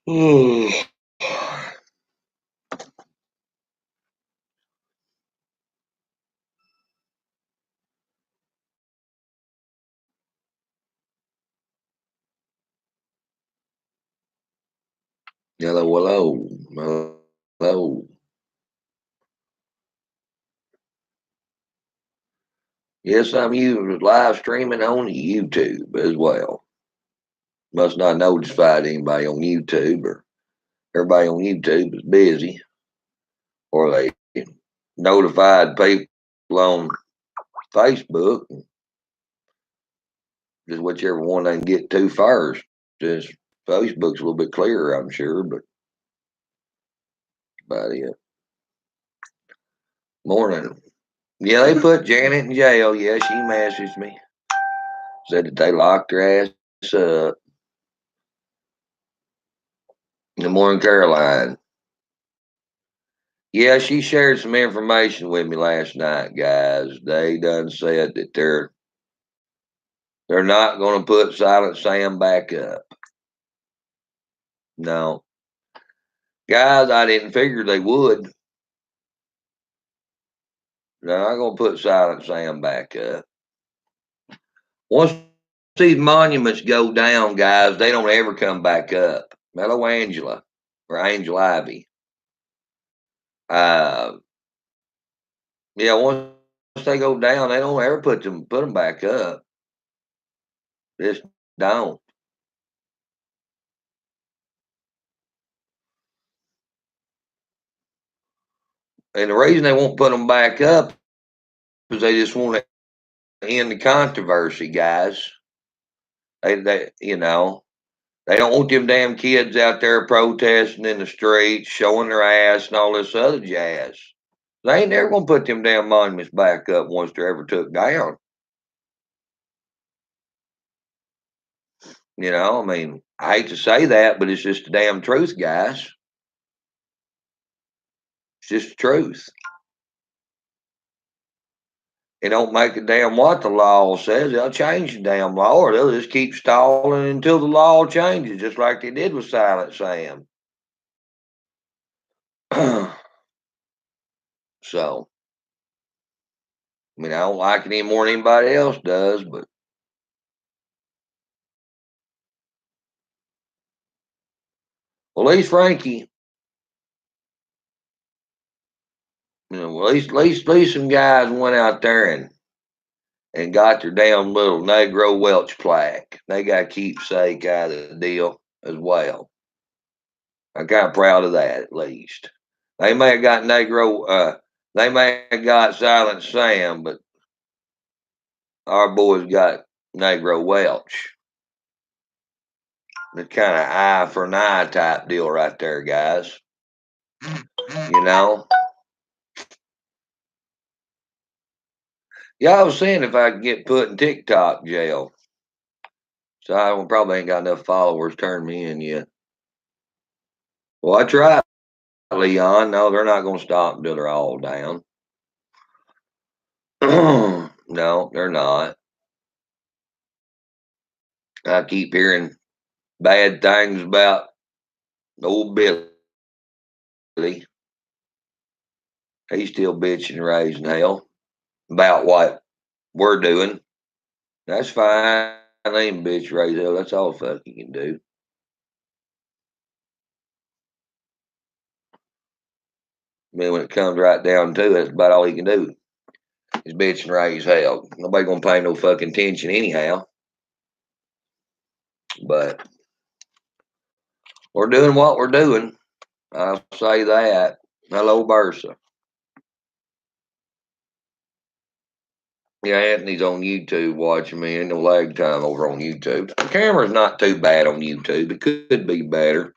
Hello, hello, hello. Yes, I'm you live streaming on YouTube as well. Must not notified anybody on YouTube, or everybody on YouTube is busy, or they notified people on Facebook. Just whichever one they can get to first. Just Facebook's a little bit clearer, I'm sure, but about it. Morning. Yeah, they put Janet in jail. Yeah, she messaged me. Said that they locked her ass up. Good morning, Caroline. Yeah, she shared some information with me last night, guys. They done said that they're not going to put Silent Sam back up. No, guys, I didn't figure they would. They're not going to put Silent Sam back up. Once these monuments go down, guys, they don't ever come back up. Mellow Angela or Angel Ivy. Uh, yeah, once they go down, they don't ever put them back up. Just don't. And the reason they won't put them back up is they just want to end the controversy, guys. They don't want them damn kids out there protesting in the streets, showing their ass and all this other jazz. They ain't never gonna put them damn monuments back up once they're ever took down. I mean, I hate to say that, but it's just the damn truth, guys. It's just the truth. It don't make a damn what the law says. They'll change the damn law, or they'll just keep stalling until the law changes, just like they did with Silent Sam. So, I mean, I don't like it any more than anybody else does, but well, at least Frankie, at least some guys went out there and got their damn little Negro Welch plaque. They got keepsake out of the deal as well. I'm kind of proud of that, at least. They may have got they may have got Silent Sam, but our boys got Negro Welch. The kind of eye for an eye type deal right there, guys. You know? Yeah, I was saying if I could get put in TikTok jail. So I probably ain't got enough followers turned me in yet. Well, I tried, Leon. No, they're not going to stop until they're all down. No, they're not. I keep hearing bad things about old Billy. He's still bitching and raising hell about what we're doing. That's fine. They ain't bitch raise hell. That's all the fuck you can do. I mean, when it comes right down to it, that's about all he can do. Is bitch and raise hell. Nobody gonna pay no fucking attention anyhow. But we're doing what we're doing. I'll say that. Hello, Bursa. Yeah, Anthony's on YouTube watching me. Ain't no lag time over on YouTube. The camera's not too bad on YouTube. It could be better.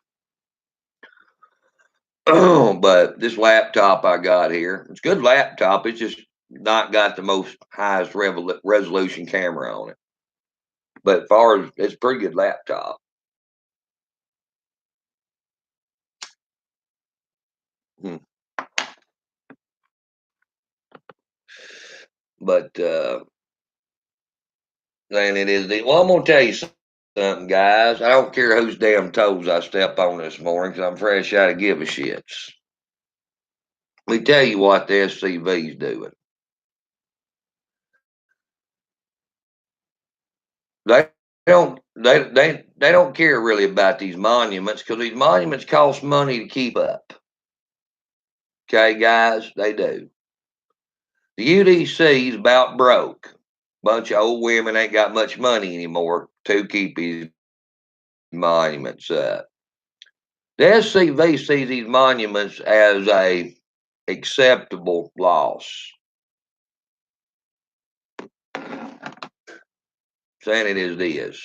But this laptop I got here, it's a good laptop. It's just not got the most highest resolution camera on it. But as far as it's a pretty good laptop. Hmm. But then it is. Well, I'm gonna tell you something. something, guys. I don't care whose damn toes I step on this morning because I'm fresh out of give a shits. Let me tell you what the SCV's doing. They don't care really about these monuments because these monuments cost money to keep up. Okay, guys, they do. The UDC is about broke. Bunch of old women ain't got much money anymore to keep these monuments up. The SCV sees these monuments as a acceptable loss. Saying it as it is.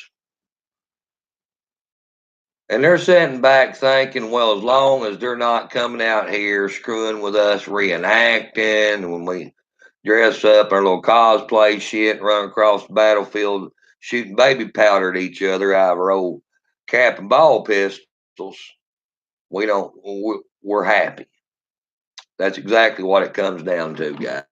And they're sitting back thinking, well, as long as they're not coming out here screwing with us reenacting, when we dress up in our little cosplay shit and run across the battlefield shooting baby powder at each other out of our old cap and ball pistols, we're happy. That's exactly what it comes down to, guys.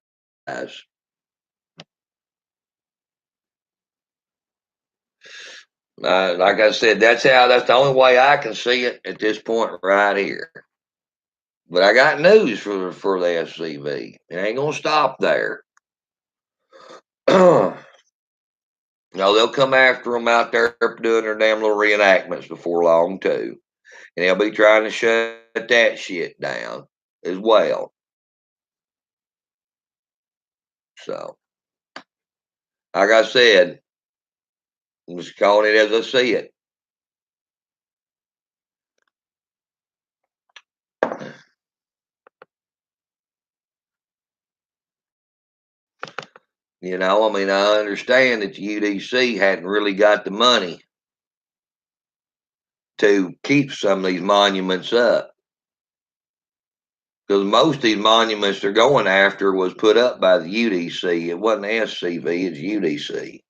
Like I said, that's the only way I can see it at this point right here. But I got news for the SCV. It ain't gonna stop there. No, they'll come after them out there doing their damn little reenactments before long too, and they'll be trying to shut that shit down as well. So, like I said, I'm just calling it as I see it. You know, I mean, I understand that the UDC hadn't really got the money to keep some of these monuments up. Because most of these monuments they're going after was put up by the UDC. It wasn't SCV, it's UDC.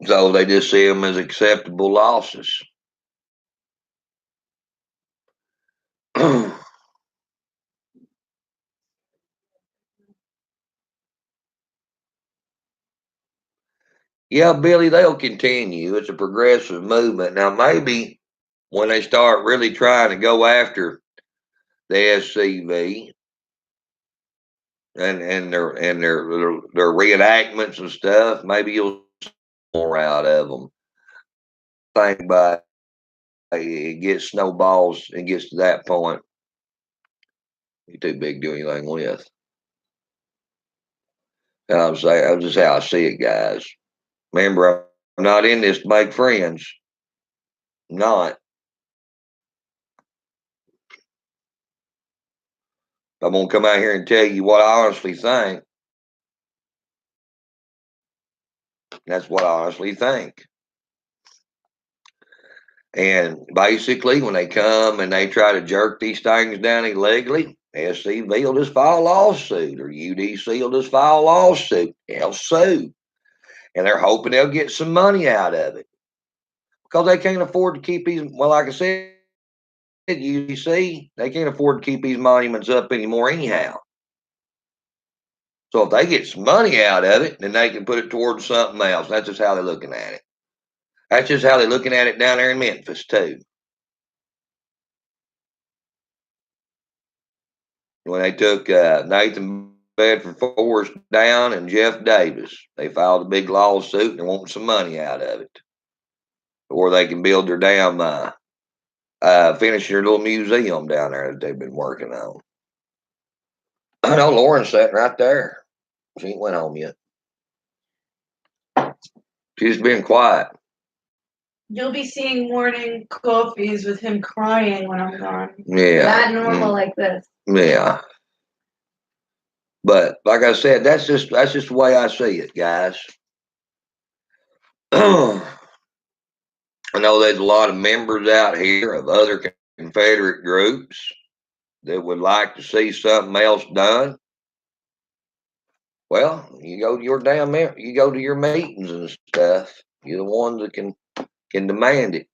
So they just see them as acceptable losses. Yeah, Billy, they'll continue. It's a progressive movement. Now, maybe when they start really trying to go after the SCV and their reenactments and stuff, maybe you'll see more out of them. Think about it gets snowballs and gets to that point. You're too big to do anything with. And I'm saying that's just how I see it, guys. Remember, I'm not in this to make friends. I'm not. I'm gonna come out here and tell you what I honestly think. That's what I honestly think. And basically, when they come and they try to jerk these things down illegally, SCV will just file a lawsuit, or UDC will just file a lawsuit. They'll sue, and they're hoping they'll get some money out of it because they can't afford to keep these. Well, like I said, UDC they can't afford to keep these monuments up anymore, anyhow. So if they get some money out of it, then they can put it towards something else. That's just how they're looking at it. That's just how they're looking at it down there in Memphis too. When they took Nathan Bedford Forrest down and Jeff Davis, they filed a big lawsuit and they're wanting some money out of it, or they can build their damn finish their little museum down there that they've been working on. I know Lauren's sitting right there. She ain't went home yet. She's been quiet. You'll be seeing morning coffees with him crying when I'm gone. Yeah. Not normal like this. Yeah. But like I said, that's just the way I see it, guys. I know there's a lot of members out here of other Confederate groups that would like to see something else done. Well, you go to your meetings and stuff. You're the ones that can demand it.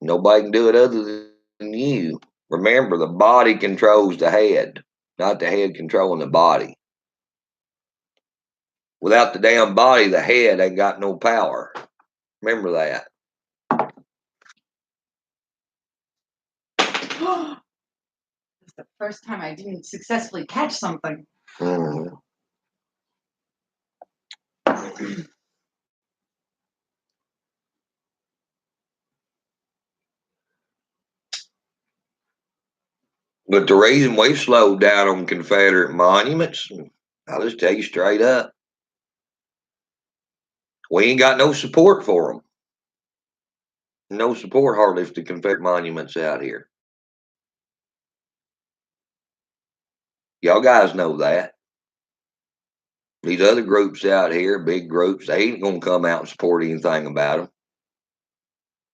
Nobody can do it other than you. Remember, the body controls the head. not the head controlling the body. Without the damn body, the head ain't got no power. Remember that. It's the first time I didn't successfully catch something. Mm-hmm. But the reason we slowed down on Confederate monuments, I'll just tell you straight up, we ain't got no support for them. No support hardly for the Confederate monuments out here. Y'all guys know that. These other groups out here, big groups, they ain't going to come out and support anything about them.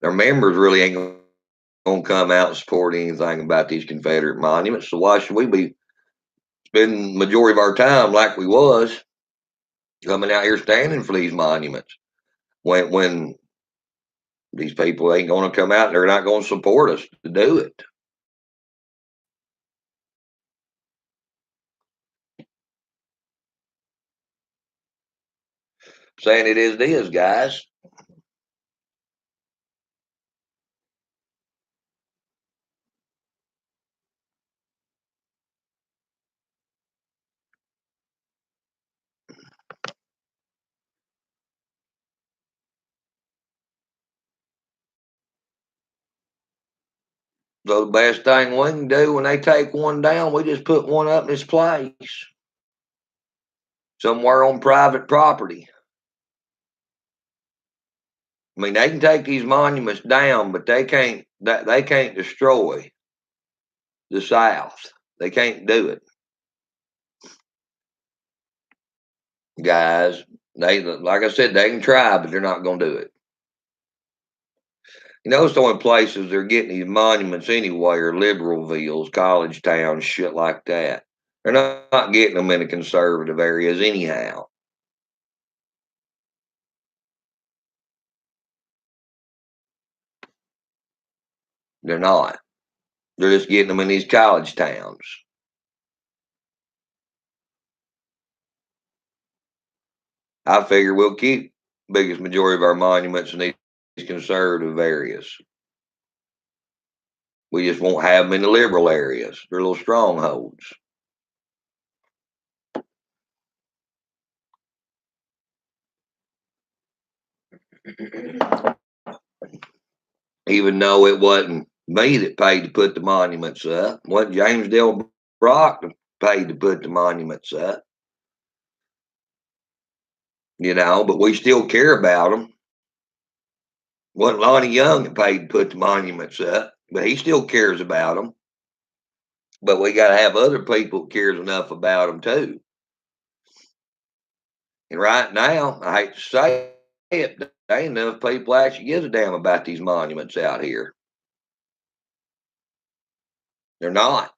Their members really ain't going to come out and support anything about these Confederate monuments. So why should we be spending the majority of our time like we was coming out here standing for these monuments when these people ain't going to come out and they're not going to support us to do it? Saying it is, guys. So the best thing we can do when they take one down, we just put one up in its place somewhere on private property. I mean, they can take these monuments down, but they can't destroy the South. They can't do it, guys. They, like I said, they can try, but they're not going to do it. You know, it's the only places they're getting these monuments anyway are Liberalvilles, college towns, shit like that. They're not getting them in the conservative areas anyhow. They're not. They're just getting them in these college towns. I figure we'll keep the biggest majority of our monuments in these conservative areas. We just won't have them in the liberal areas. They're little strongholds. Even though it wasn't me that paid to put the monuments up, it wasn't James Dale Brock that paid to put the monuments up. You know, but we still care about them. Wasn't Lonnie Young that paid to put the monuments up, but he still cares about them. But we got to have other people that cares enough about them too. And right now, I hate to say it, there ain't enough people actually gives a damn about these monuments out here. They're not.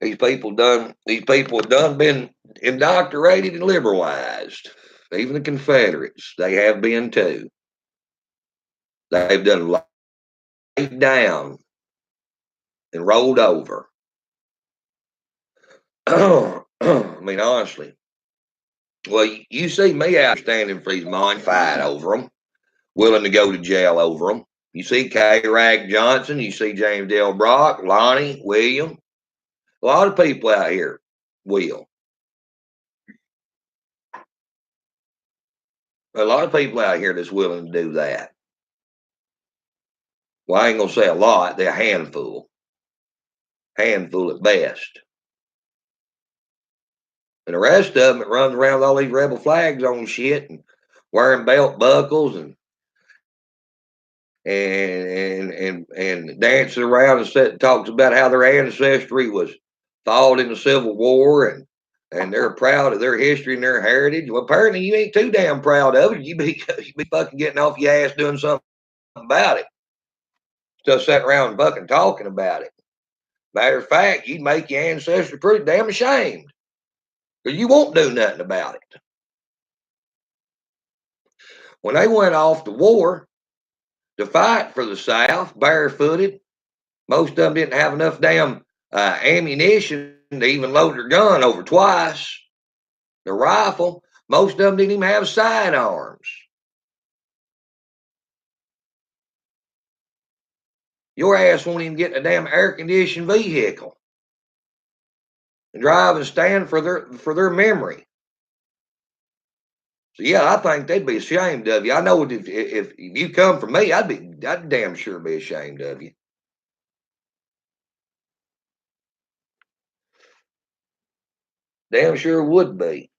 These people have done been indoctrinated and liberalized. Even the Confederates, they have been too. They've done laid down and rolled over. I mean, honestly. Well, you see me out standing for these monuments, fight over them, willing to go to jail over them. You see K. Rag Johnson, you see James Dale Brock, Lonnie, William. A lot of people out here will. A lot of people out here that's willing to do that. Well, I ain't going to say a lot. They're a handful. Handful at best. And the rest of them that runs around with all these rebel flags on shit and wearing belt buckles and dancing around and talks about how their ancestry was fought in the Civil War and they're proud of their history and their heritage. Well, apparently you ain't too damn proud of it. You be fucking getting off your ass doing something about it. Just sitting around and fucking talking about it. Matter of fact, you'd make your ancestors pretty damn ashamed because you won't do nothing about it. When they went off to war to fight for the South, barefooted, Most of them didn't have enough damn ammunition to even load their gun over twice. The rifle, most of them didn't even have sidearms. Your ass won't even get in a damn air-conditioned vehicle and drive and stand for their memory. So yeah, I think they'd be ashamed of you. I know if you come from me, I'd damn sure be ashamed of you. Damn sure would be.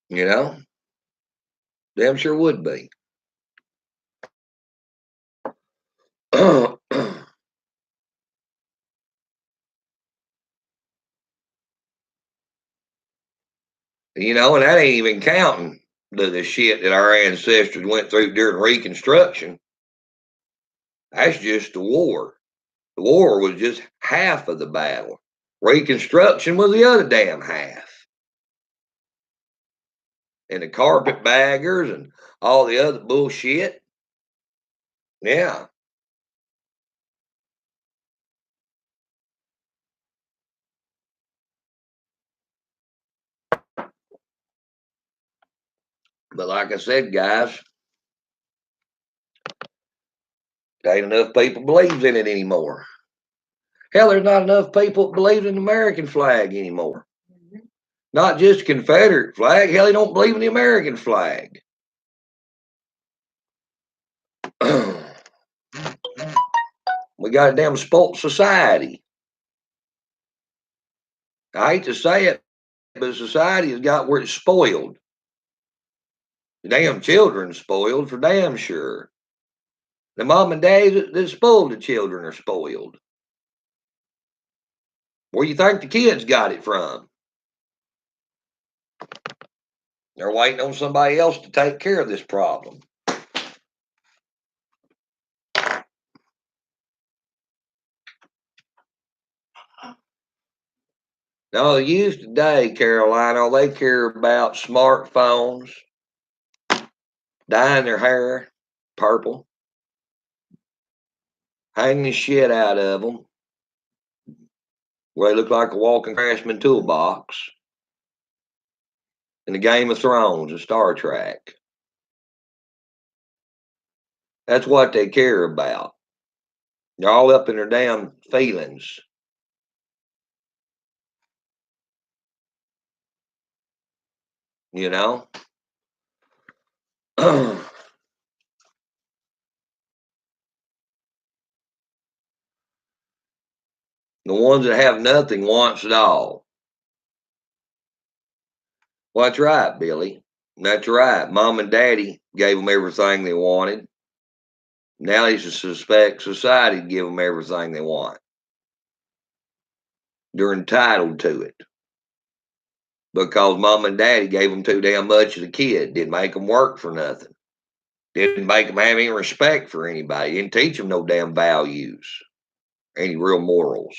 You know? Damn sure would be. You know, and that ain't even counting the shit that our ancestors went through during Reconstruction. That's just the war. The war was just half of the battle. Reconstruction was the other damn half. And the carpetbaggers and all the other bullshit. Yeah. But like I said, guys, ain't enough people believes in it anymore. Hell, there's not enough people believe in the American flag anymore. Not just Confederate flag. Hell, they don't believe in the American flag. We got a damn spoilt society. I hate to say it, but society has got where it's spoiled. The damn children spoiled for damn sure. The mom and dad that spoiled the children are spoiled. Where you think the kids got it from? They're waiting on somebody else to take care of this problem. Now, the youth today, Carolina, they care about smartphones, dyeing their hair purple, hanging the shit out of them, where they look like a walking Craftsman toolbox, in the Game of Thrones and Star Trek. That's what they care about. They're all up in their damn feelings. You know? The ones that have nothing wants it all. Well, that's right, Billy. That's right. Mom and Daddy gave them everything they wanted. Now they suspect society to give them everything they want. They're entitled to it. Because Mom and Daddy gave them too damn much of the kid. Didn't make them work for nothing. Didn't make them have any respect for anybody. Didn't teach them no damn values. Any real morals.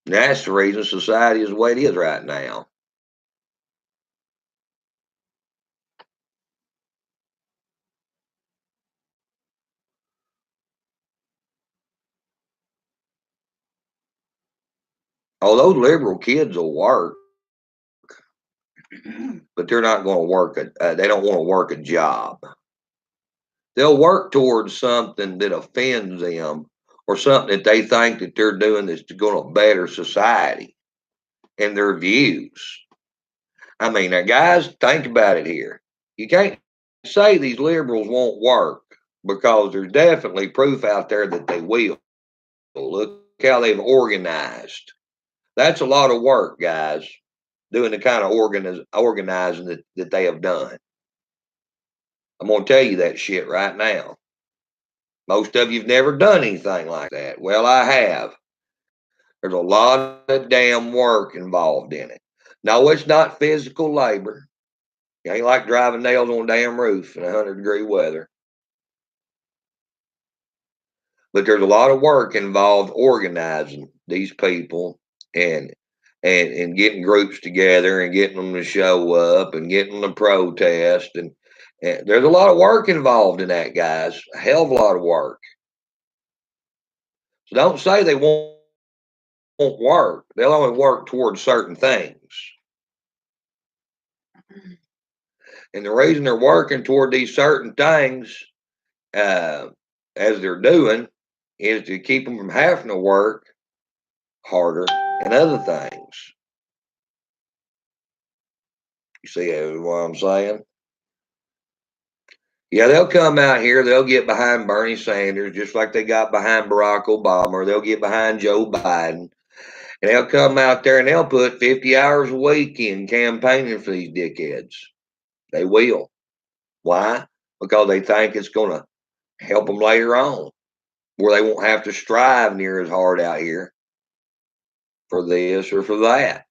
And that's the reason society is the way it is right now. Oh, those liberal kids will work, but they're not going to work. They don't want to work a job. They'll work towards something that offends them or something that they think that they're doing that's going to better society and their views. I mean, now, guys, think about it here. You can't say these liberals won't work because there's definitely proof out there that they will. Look how they've organized. That's a lot of work, guys, doing the kind of organizing that they have done. I'm going to tell you that shit right now. Most of you've never done anything like that. Well, I have. There's a lot of damn work involved in it. No, it's not physical labor. It ain't like driving nails on a damn roof in 100-degree weather. But there's a lot of work involved organizing these people and and getting groups together and getting them to show up and getting them to protest. And there's a lot of work involved in that, guys. A hell of a lot of work. So don't say they won't work. They'll only work towards certain things. And the reason they're working toward these certain things, as they're doing, is to keep them from having to work harder and other things. You see what I'm saying? Yeah, they'll come out here, they'll get behind Bernie Sanders just like they got behind Barack Obama, or they'll get behind Joe Biden. And they'll come out there and they'll put 50 hours a week in campaigning for these dickheads. They will. Why? Because they think it's going to help them later on, where they won't have to strive near as hard out here for this or for that.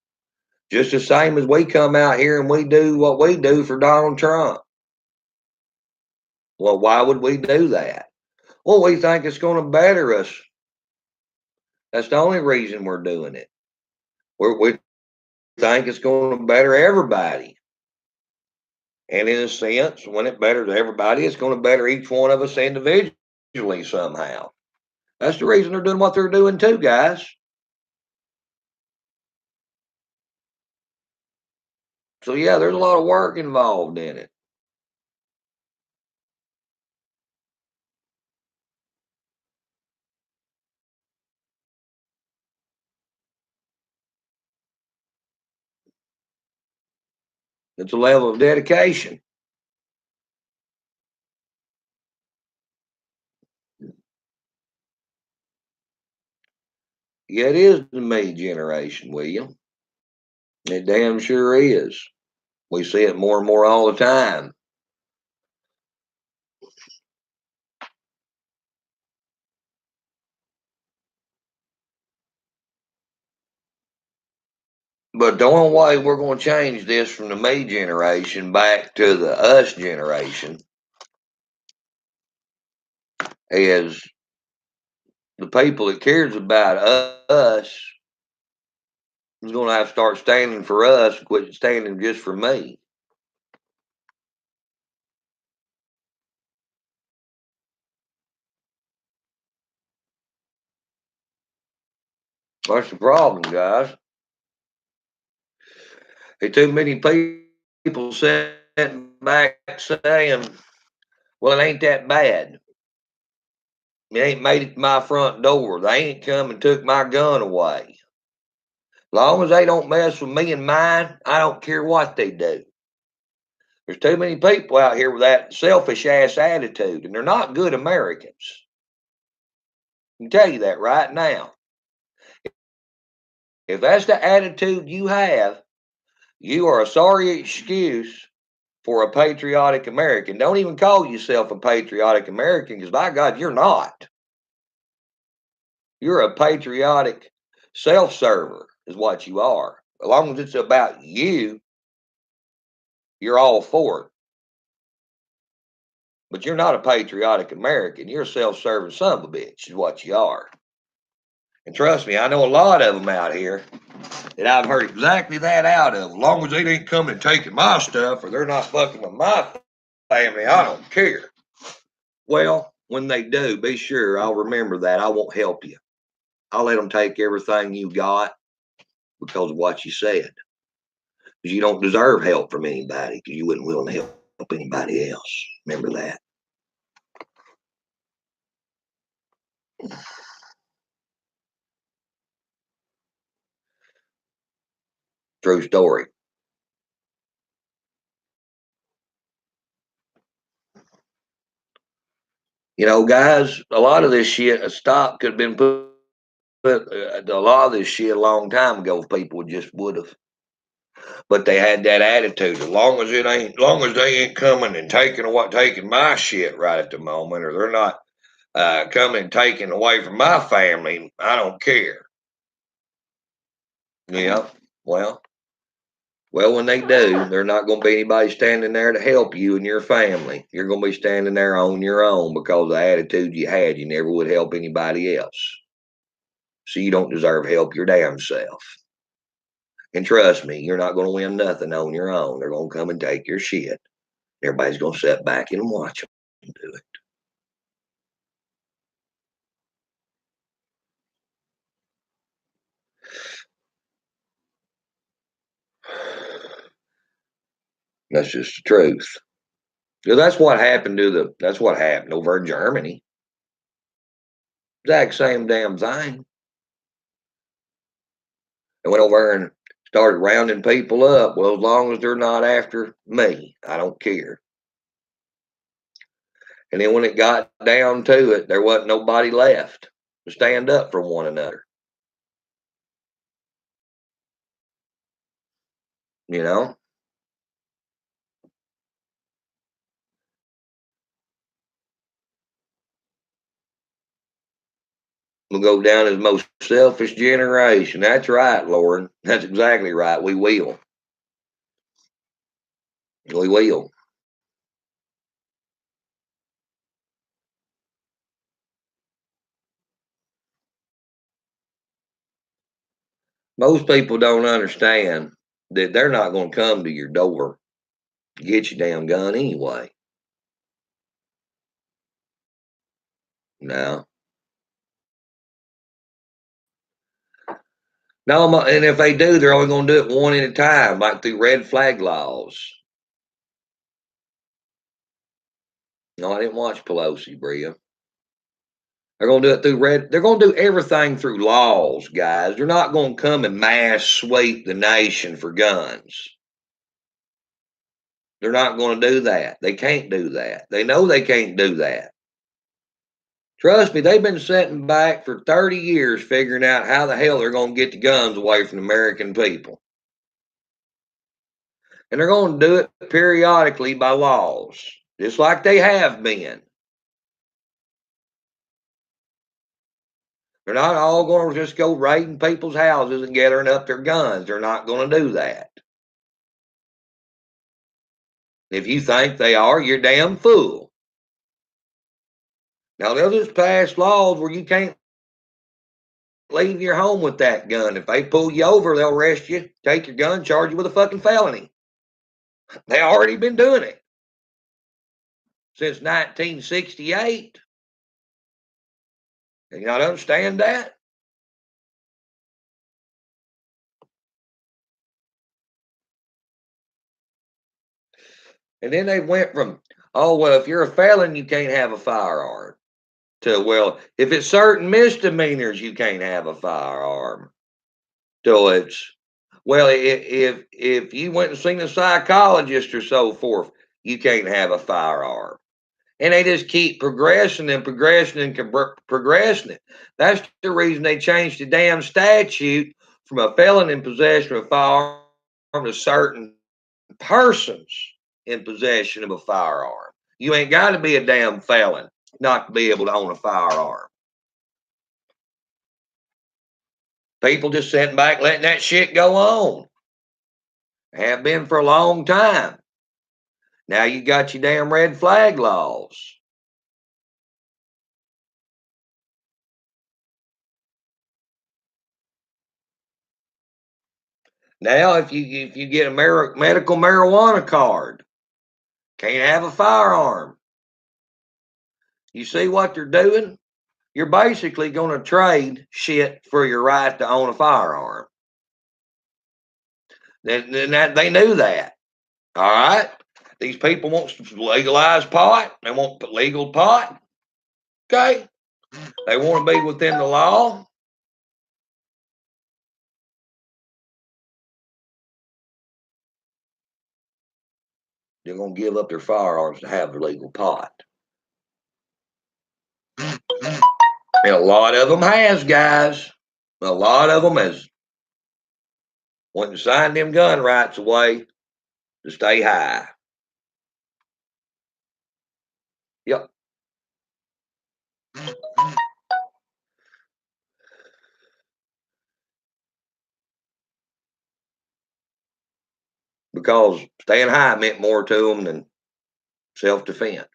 Just the same as we come out here and we do what we do for Donald Trump. Well, why would we do that? Well, we think it's going to better us. That's the only reason we're doing it. We think it's going to better everybody. And in a sense, when it betters everybody, it's going to better each one of us individually somehow. That's the reason they're doing what they're doing too, guys. So yeah, there's a lot of work involved in it. It's a level of dedication. Yeah, it is the me generation, William. It damn sure is. We see it more and more all the time. But the only way we're going to change this from the me generation back to the us generation is the people that cares about us is going to have to start standing for us, quit standing just for me. That's the problem, guys. There's too many people sitting back saying, well, it ain't that bad. It ain't made it to my front door. They ain't come and took my gun away. Long as they don't mess with me and mine, I don't care what they do. There's too many people out here with that selfish ass attitude, and they're not good Americans. I can tell you that right now. If that's the attitude you have, you are a sorry excuse for a patriotic American. Don't even call yourself a patriotic American, because by God, you're not. You're a patriotic self-server, is what you are. As long as it's about you, you're all for it. But you're not a patriotic American. You're a self-serving son of a bitch, is what you are. And trust me, I know a lot of them out here that I've heard exactly that out of. As long as they ain't coming and taking my stuff, or they're not fucking with my family, I don't care. Well, when they do, be sure I'll remember that. I won't help you. I'll let them take everything you got because of what you said. Because you don't deserve help from anybody, because you wouldn't willing to help anybody else. Remember that. True story. You know, guys, a lot of this shit, a stop could have been put a lot of this shit a long time ago if people just would have. But they had that attitude. As long as they ain't coming and taking my shit right at the moment, or they're not coming and taking away from my family, I don't care. Yeah. Well, when they do, there's not going to be anybody standing there to help you and your family. You're going to be standing there on your own because of the attitude you had. You never would help anybody else. So you don't deserve help your damn self. And trust me, you're not going to win nothing on your own. They're going to come and take your shit. Everybody's going to sit back and watch them do it. That's just the truth. So that's what happened over in Germany. Exact same damn thing. I went over and started rounding people up. Well, as long as they're not after me, I don't care. And then when it got down to it, there wasn't nobody left to stand up for one another. You know? We'll go down as the most selfish generation. That's right, Lauren. That's exactly right. We will. We will. Most people don't understand that they're not going to come to your door to get your damn gun anyway. No. No, and if they do, they're only going to do it one at a time, like through red flag laws. No, I didn't watch Pelosi, Bria. They're going to do it through they're going to do everything through laws, guys. They're not going to come and mass sweep the nation for guns. They're not going to do that. They can't do that. They know they can't do that. Trust me, they've been sitting back for 30 years figuring out how the hell they're going to get the guns away from the American people. And they're going to do it periodically by laws, just like they have been. They're not all going to just go raiding people's houses and gathering up their guns. They're not going to do that. If you think they are, you're damn fool. Now, they'll just pass laws where you can't leave your home with that gun. If they pull you over, they'll arrest you, take your gun, charge you with a fucking felony. They already been doing it since 1968. And you not understand that? And then they went from, oh, well, if you're a felon, you can't have a firearm, to, well, if it's certain misdemeanors, you can't have a firearm. So it's, well, if you went and seen a psychologist or so forth, you can't have a firearm. And they just keep progressing and progressing and progressing it. That's the reason they changed the damn statute from a felon in possession of a firearm to certain persons in possession of a firearm. You ain't got to be a damn felon not to be able to own a firearm. People just sitting back letting that shit go on. Have been for a long time. Now you got your damn red flag laws. Now, if you get a medical marijuana card, can't have a firearm. You see what they're doing? You're basically going to trade shit for your right to own a firearm. Then they knew that. All right? These people want to legalize pot. They want legal pot. Okay? They want to be within the law. They're going to give up their firearms to have the legal pot. And a lot of them has, guys. A lot of them has went and signed them gun rights away to stay high. Yep. Because staying high meant more to them than self-defense.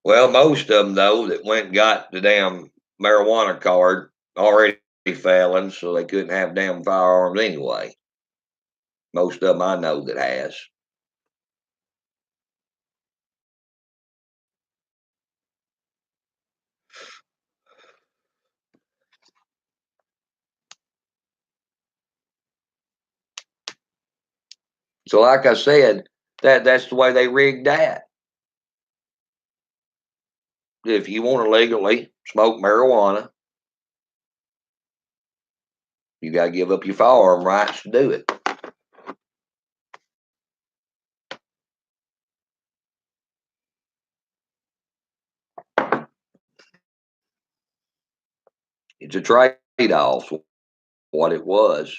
Well, most of them, though, that went and got the damn marijuana card already felons, so they couldn't have damn firearms anyway. Most of them I know that has. So, like I said, that's the way they rigged that. If you want to legally smoke marijuana, you got to give up your firearm rights to do it. It's a trade-off, what it was.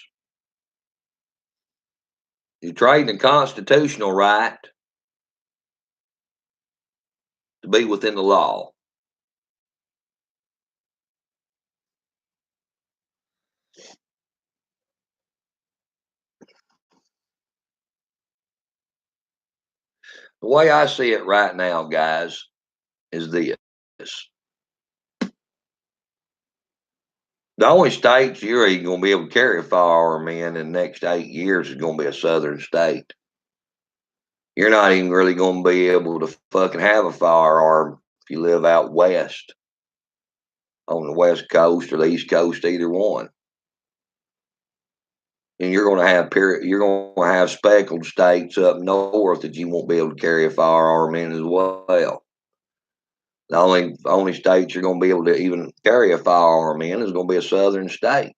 You're trading a constitutional right to be within the law. The way I see it right now, guys, is this. The only states you're even going to be able to carry a firearm in the next 8 years is going to be a southern state. You're not even really going to be able to fucking have a firearm if you live out west, on the west coast or the east coast, either one. And you're going to have speckled states up north that you won't be able to carry a firearm in as well. The only state you're going to be able to even carry a firearm in is going to be a southern state.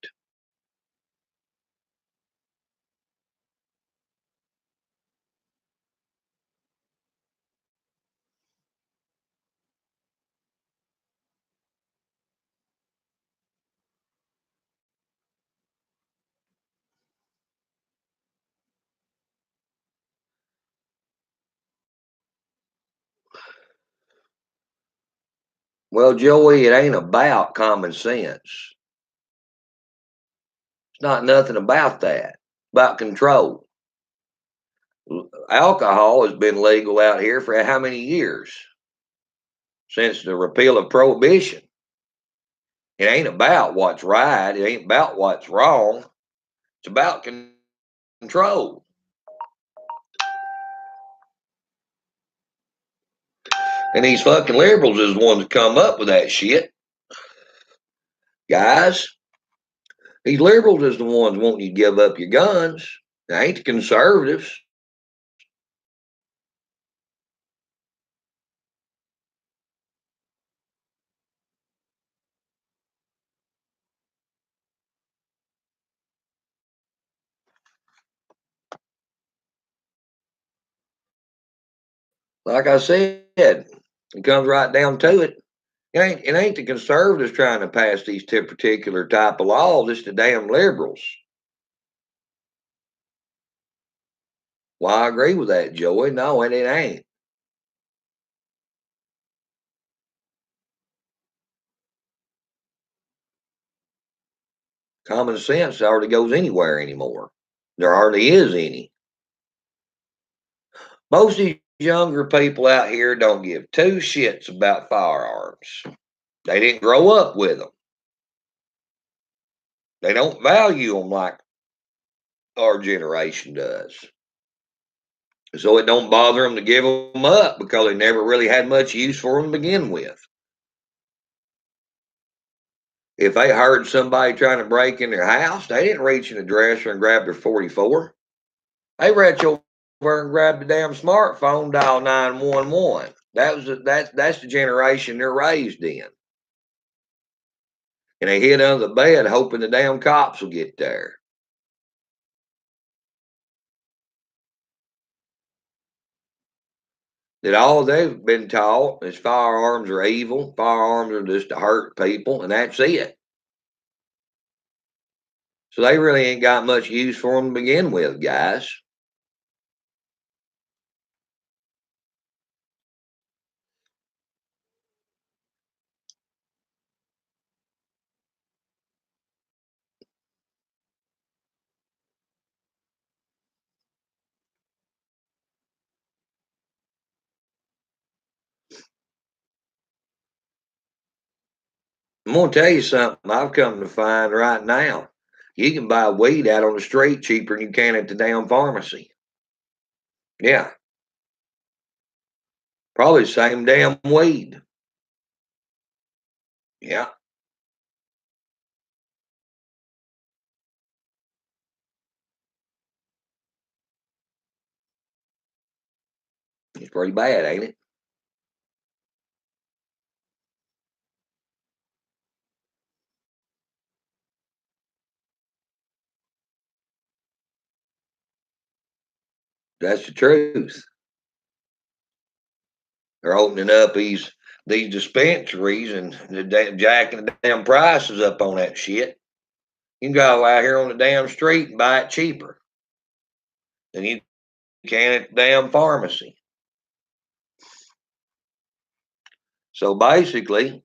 Well, Joey, it ain't about common sense. It's not nothing about that. It's about control. Alcohol has been legal out here for how many years? Since the repeal of prohibition. It ain't about what's right. It ain't about what's wrong. It's about control. And these fucking liberals is the ones that come up with that shit. Guys, these liberals is the ones wanting you to give up your guns. They ain't the conservatives. Like I said, it comes right down to it. It ain't the conservatives trying to pass these particular type of laws. It's the damn liberals. Well, I agree with that, Joey. No, and it ain't. Common sense hardly goes anywhere anymore. There hardly is any. Most of these younger people out here don't give two shits about firearms. They didn't grow up with them. They don't value them like our generation does. So it don't bother them to give them up because they never really had much use for them to begin with. If they heard somebody trying to break in their house, they didn't reach in the dresser and grab their 44. They reached over and grabbed the damn smartphone, dial 911. That's the generation they're raised in. And they hid under the bed hoping the damn cops will get there. That all they've been taught is firearms are evil, firearms are just to hurt people, and that's it. So they really ain't got much use for them to begin with, guys. I'm gonna tell you something I've come to find right now. You can buy weed out on the street cheaper than you can at the damn pharmacy. Yeah, probably the same damn weed. Yeah, it's pretty bad, ain't it? That's the truth. They're opening up these dispensaries and jacking the damn prices up on that shit. You can go out here on the damn street and buy it cheaper than you can at the damn pharmacy. So basically,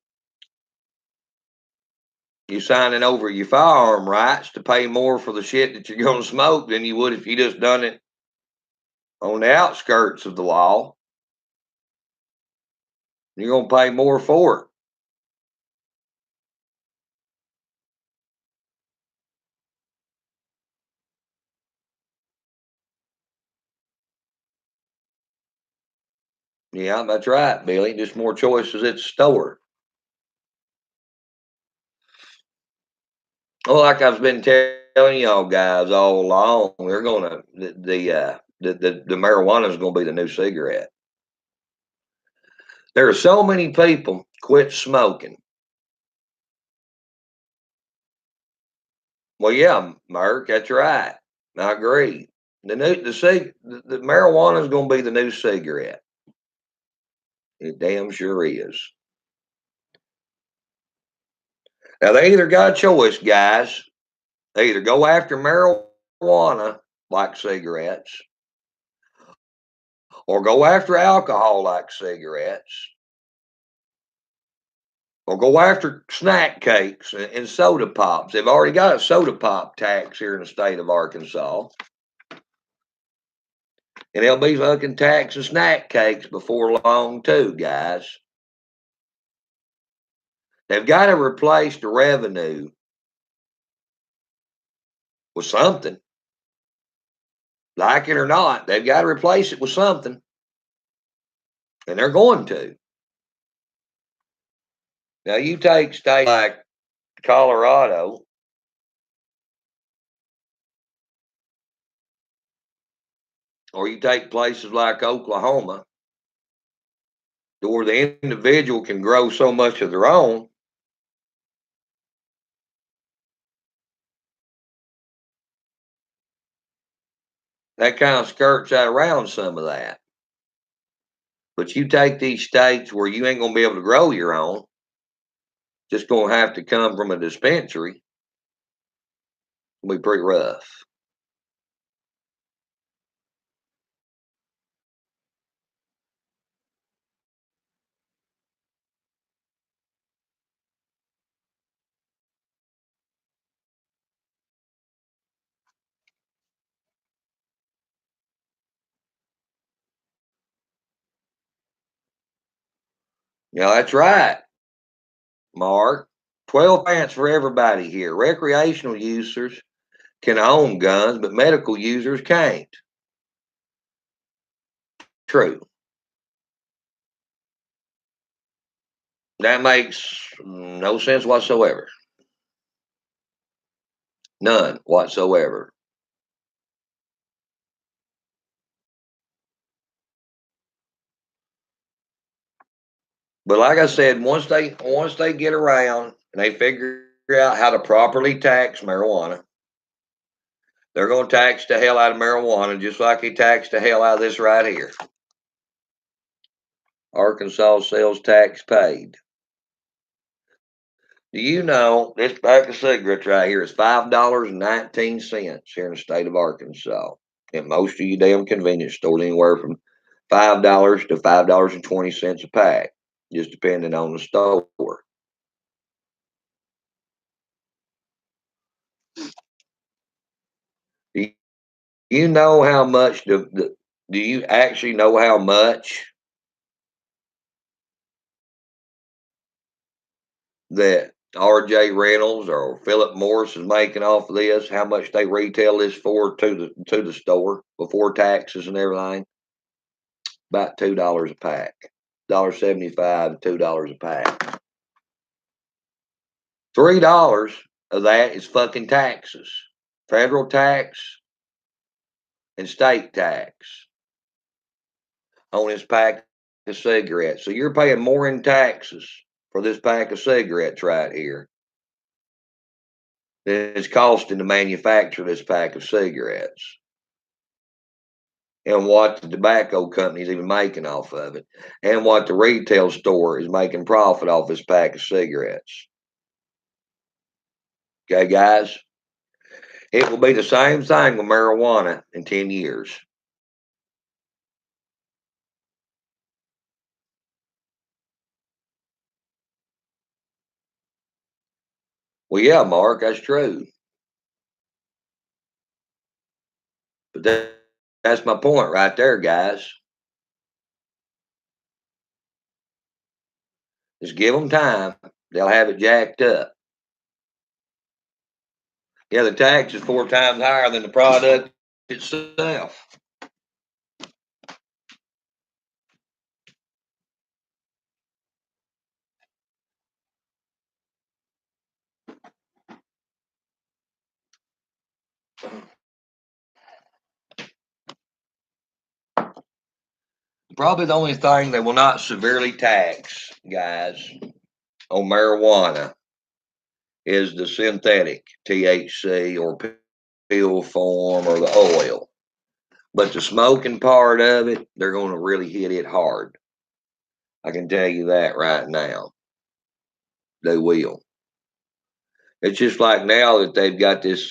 you're signing over your firearm rights to pay more for the shit that you're going to smoke than you would if you just done it on the outskirts of the law. You're going to pay more for it. Yeah, that's right, Billy. Just more choices at the store. Well, like I've been telling y'all guys all along, they're gonna the marijuana is gonna be the new cigarette. There are so many people quit smoking. Well, yeah, Merc, that's right. I agree. The marijuana is gonna be the new cigarette. It damn sure is. Now they either got a choice, guys. They either go after marijuana like cigarettes, or go after alcohol like cigarettes, or go after snack cakes and soda pops. They've already got a soda pop tax here in the state of Arkansas. And they'll be fucking taxing snack cakes before long, too, guys. They've got to replace the revenue with something. Like it or not, they've got to replace it with something. And they're going to. Now, you take states like Colorado, or you take places like Oklahoma, where the individual can grow so much of their own. That kind of skirts out around some of that. But you take these states where you ain't going to be able to grow your own, just going to have to come from a dispensary, it'll be pretty rough. Yeah, that's right, Mark. 12 pants for everybody here. Recreational users can own guns, but medical users can't. True. That makes no sense whatsoever. None whatsoever. But like I said, once they get around and they figure out how to properly tax marijuana, they're going to tax the hell out of marijuana just like they tax the hell out of this right here. Arkansas sales tax paid. Do you know this pack of cigarettes right here is $5.19 here in the state of Arkansas? At most of you damn convenience stores, anywhere from $5 to $5.20 a pack, just depending on the store. Do you know how much do you actually know how much that RJ Reynolds or Philip Morris is making off of this, how much they retail this for to the store before taxes and everything. About $2 a pack. $1.75, $2 a pack. $3 of that is fucking taxes. Federal tax and state tax on this pack of cigarettes. So you're paying more in taxes for this pack of cigarettes right here than it's costing to manufacture this pack of cigarettes. And what the tobacco company is even making off of it. And what the retail store is making profit off this pack of cigarettes. Okay, guys? It will be the same thing with marijuana in 10 years. Well, yeah, Mark, that's true. But that's my point right there, guys. Just give them time. They'll have it jacked up. Yeah, the tax is 4 times higher than the product itself. Probably the only thing they will not severely tax, guys, on marijuana is the synthetic THC or pill form or the oil. But the smoking part of it, they're going to really hit it hard. I can tell you that right now. They will. It's just like now that they've got this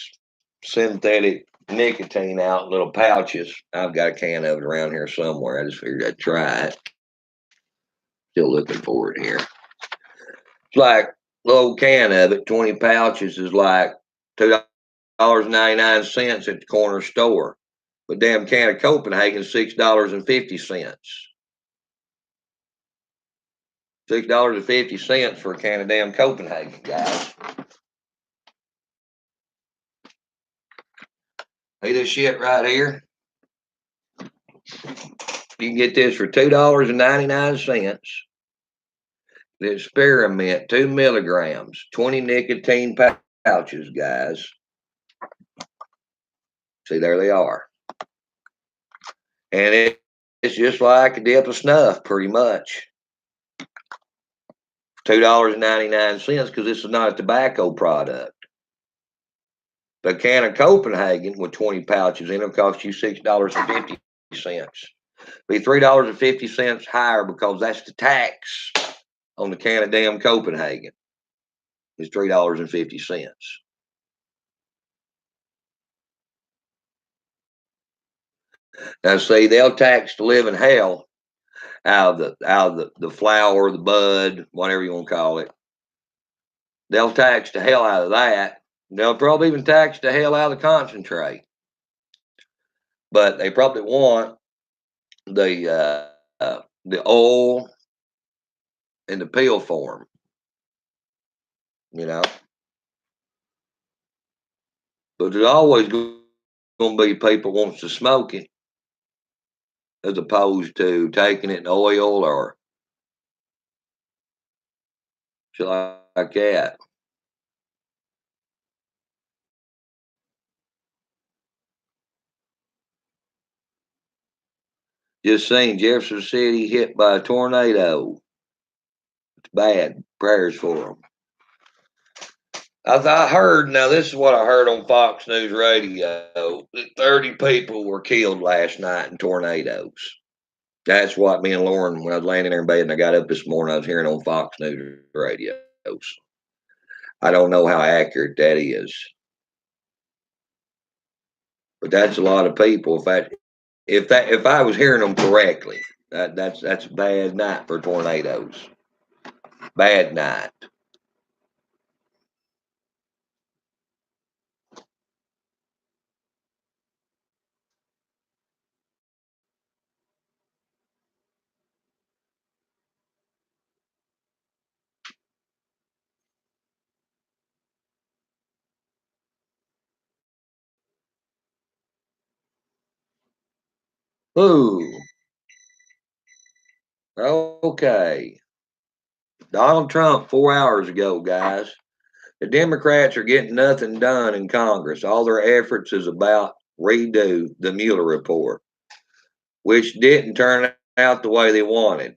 synthetic nicotine out in little pouches. I've got a can of it around here somewhere. I just figured I'd try it. Still looking for it here. It's like a little can of it, 20 pouches is like $2.99 at the corner store. But damn can of Copenhagen is $6.50. $6.50 for a can of damn Copenhagen, guys. See this shit right here? You can get this for $2.99. The experiment, 2 milligrams, 20 nicotine pouches, guys. See, there they are. And it's just like a dip of snuff, pretty much. $2.99 because this is not a tobacco product. The can of Copenhagen with 20 pouches in it will cost you $6.50. Be $3.50 higher because that's the tax on the can of damn Copenhagen. It's $3.50. Now, see, they'll tax the living hell out of the flower, the bud, whatever you want to call it. They'll tax the hell out of that. They'll probably even tax the hell out of the concentrate. But they probably want the oil in the pill form. You know. But there's always going to be people wants to smoke it as opposed to taking it in oil or shit like that. Just seen Jefferson City hit by a tornado. It's bad. Prayers for them. I heard, now this is what I heard on Fox News Radio, that 30 people were killed last night in tornadoes. That's what me and Lauren, when I was laying there in bed and I got up this morning, I was hearing on Fox News Radio. I don't know how accurate that is. But that's a lot of people. If I was hearing them correctly, that's a bad night for tornadoes. Bad night. Ooh. Okay. Donald Trump 4 hours ago, guys. The Democrats are getting nothing done in Congress. All their efforts is about redo the Mueller report, which didn't turn out the way they wanted.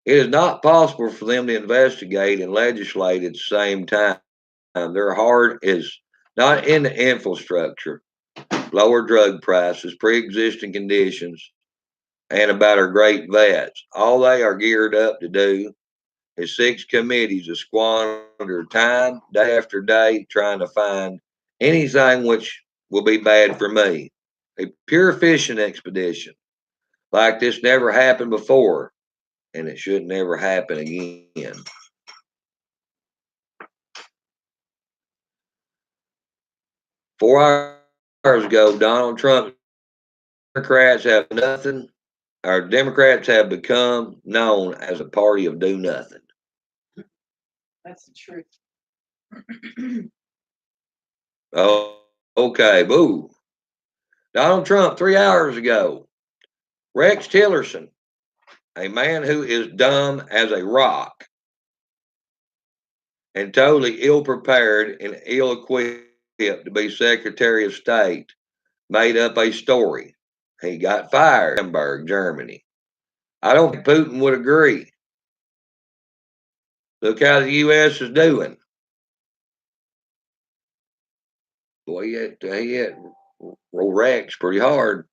It is not possible for them to investigate and legislate at the same time. Their heart is not in the infrastructure, lower drug prices, pre-existing conditions, and about our great vets. All they are geared up to do is 6 committees to squander time day after day trying to find anything which will be bad for me. A pure fishing expedition like this never happened before, and it should never happen again. Four hours ago, Donald Trump, Democrats have nothing. Our Democrats have become known as a party of do nothing. That's the truth. Oh, okay, boo. Donald Trump 3 hours ago. Rex Tillerson, a man who is dumb as a rock and totally ill prepared and ill equipped to be Secretary of State, made up a story. He got fired in Hamburg, Germany. I don't think Putin would agree. Look how the U.S. is doing. Boy, he hit Rex pretty hard.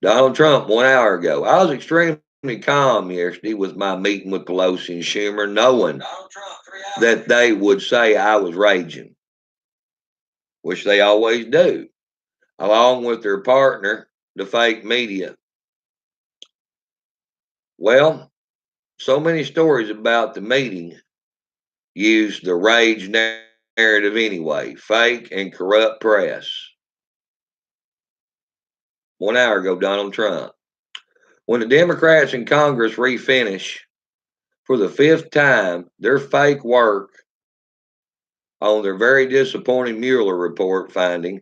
Donald Trump 1 hour ago. I was extremely calm yesterday with my meeting with Pelosi and Schumer, knowing that they would say I was raging, which they always do, along with their partner, the fake media. Well, so many stories about the meeting use the rage narrative anyway, fake and corrupt press. 1 hour ago, Donald Trump. When the Democrats in Congress refinish for the 5th time their fake work on their very disappointing Mueller report finding,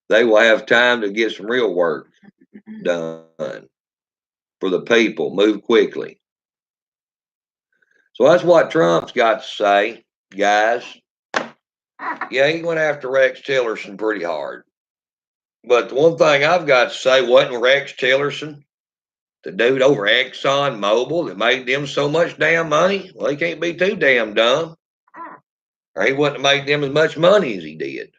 they will have time to get some real work done for the people. Move quickly. So that's what Trump's got to say, guys. Yeah, he went after Rex Tillerson pretty hard. But the one thing I've got to say, wasn't Rex Tillerson the dude over Exxon Mobil that made them so much damn money? Well, he can't be too damn dumb, or he wouldn't have made them as much money as he did.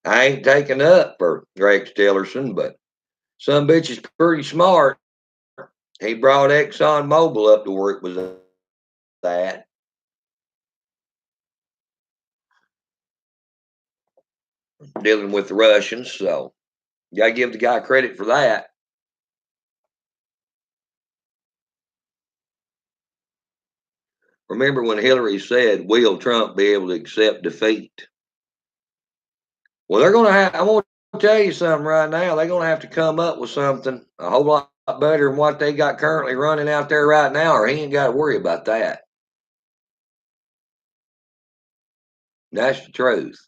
I ain't taking up for Rex Tillerson, but some bitch is pretty smart. He brought Exxon Mobil up to where it was at. Dealing with the Russians, so you gotta give the guy credit for that. Remember when Hillary said, "Will Trump be able to accept defeat?" Well, they're gonna have. I want to tell you something right now. They're gonna have to come up with something a whole lot better than what they got currently running out there right now, or he ain't got to worry about that. That's the truth.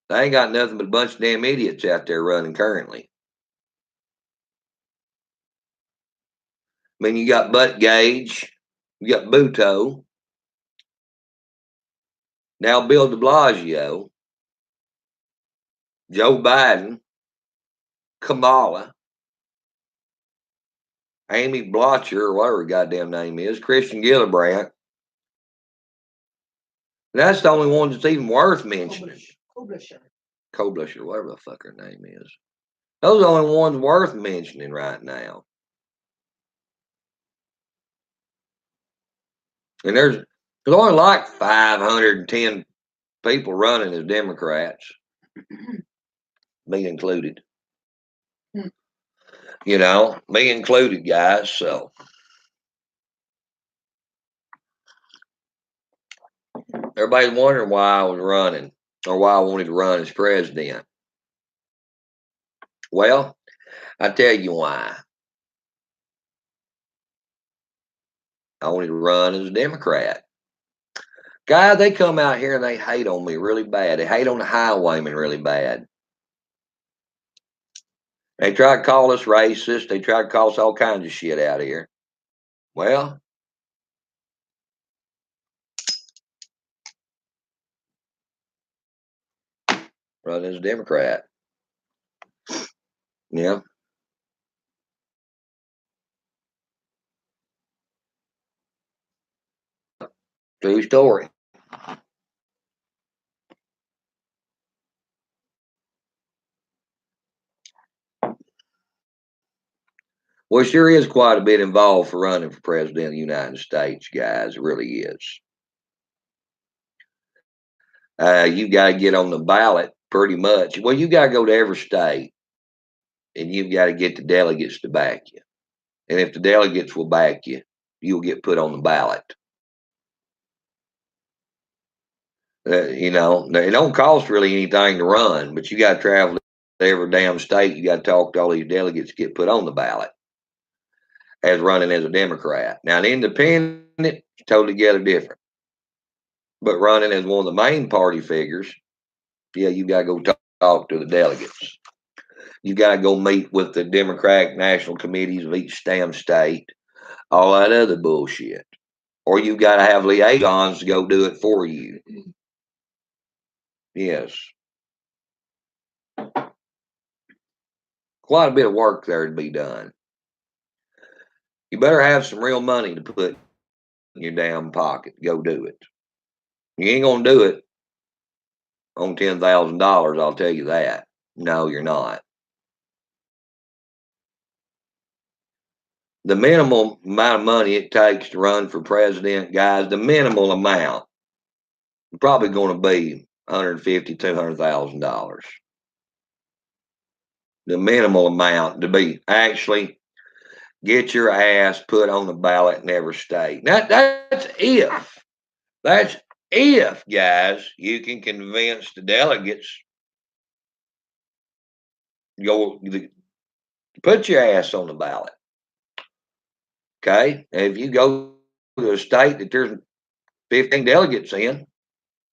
They ain't got nothing but a bunch of damn idiots out there running currently. I mean, you got Buttigieg, you got Buto, now Bill de Blasio, Joe Biden, Kamala, Amy Blocher, or whatever her goddamn name is, Christian Gillibrand. That's the only one that's even worth mentioning. Koblisher, whatever the fuck her name is. Those are the only ones worth mentioning right now. And there's only like 510 people running as Democrats, me included. You know, me included, guys. So everybody's wondering why I was running or why I wanted to run as president. Well, I tell you why. only to run as a Democrat. Guys, they come out here and they hate on me really bad. They hate on the highwaymen really bad. They try to call us racist. They try to call us all kinds of shit out here. Well, run as a Democrat. Yeah. True story. Well, it sure is quite a bit involved for running for president of the United States, guys. It really is. You got to get on the ballot pretty much. Well, you got to go to every state and you've got to get the delegates to back you. And if the delegates will back you, you'll get put on the ballot. You know, it don't cost really anything to run, but you got to travel to every damn state. You got to talk to all these delegates to get put on the ballot as running as a Democrat. Now, an independent is totally together different. But running as one of the main party figures, yeah, you got to go talk to the delegates. You got to go meet with the Democratic national committees of each damn state, all that other bullshit. Or you got to have liaisons to go do it for you. Yes. Quite a bit of work there to be done. You better have some real money to put in your damn pocket. Go do it. You ain't going to do it on $10,000, I'll tell you that. No, you're not. The minimum amount of money it takes to run for president, guys, the minimal amount is probably going to be $150,000, $200,000. The minimal amount to be actually get your ass put on the ballot in every state. That's if, guys, you can convince the delegates put your ass on the ballot. Okay? And if you go to a state that there's 15 delegates in,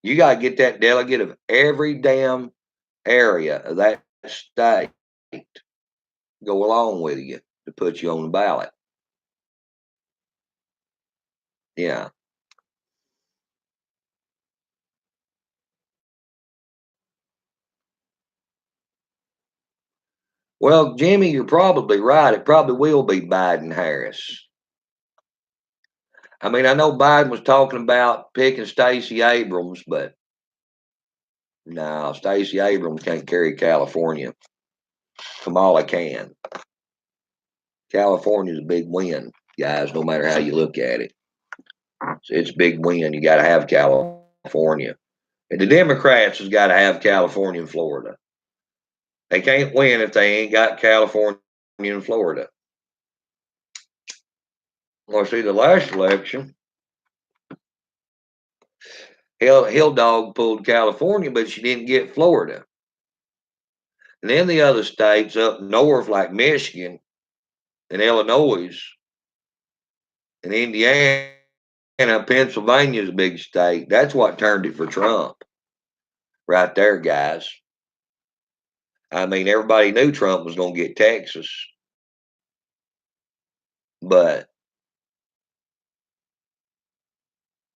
you got to get that delegate of every damn area of that state go along with you to put you on the ballot. Yeah. Well, Jimmy, you're probably right. It probably will be Biden Harris. I mean, I know Biden was talking about picking Stacey Abrams, but no, Stacey Abrams can't carry California. Kamala can. California's a big win, guys, no matter how you look at it. It's a big win. You got to have California. And the Democrats has got to have California and Florida. They can't win if they ain't got California and Florida. Well, see, the last election, Hill Dog pulled California, but she didn't get Florida. And then the other states up north, like Michigan and Illinois and Indiana, Pennsylvania's a big state. That's what turned it for Trump. Right there, guys. I mean, everybody knew Trump was going to get Texas. But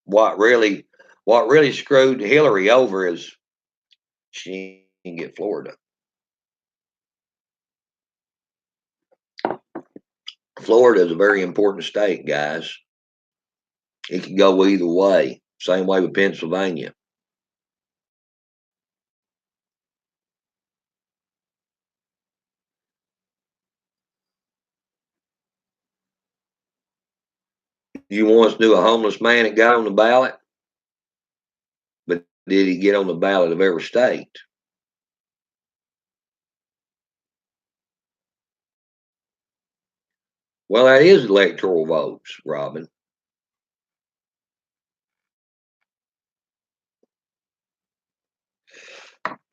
what really screwed Hillary over is she didn't get Florida. Florida is a very important state, guys. It can go either way. Same way with Pennsylvania. You once knew a homeless man that got on the ballot, but did he get on the ballot of every state? Well, that is electoral votes, Robin.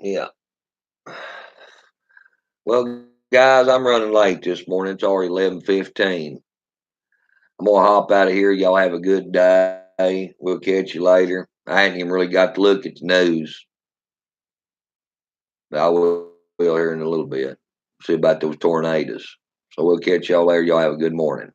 Yeah. Well, guys, I'm running late this morning. It's already 11:15. I'm gonna hop out of here. Y'all have a good day. We'll catch you later. I ain't even really got to look at the news. But I will here in a little bit. See about those tornadoes. So we'll catch y'all later. Y'all have a good morning.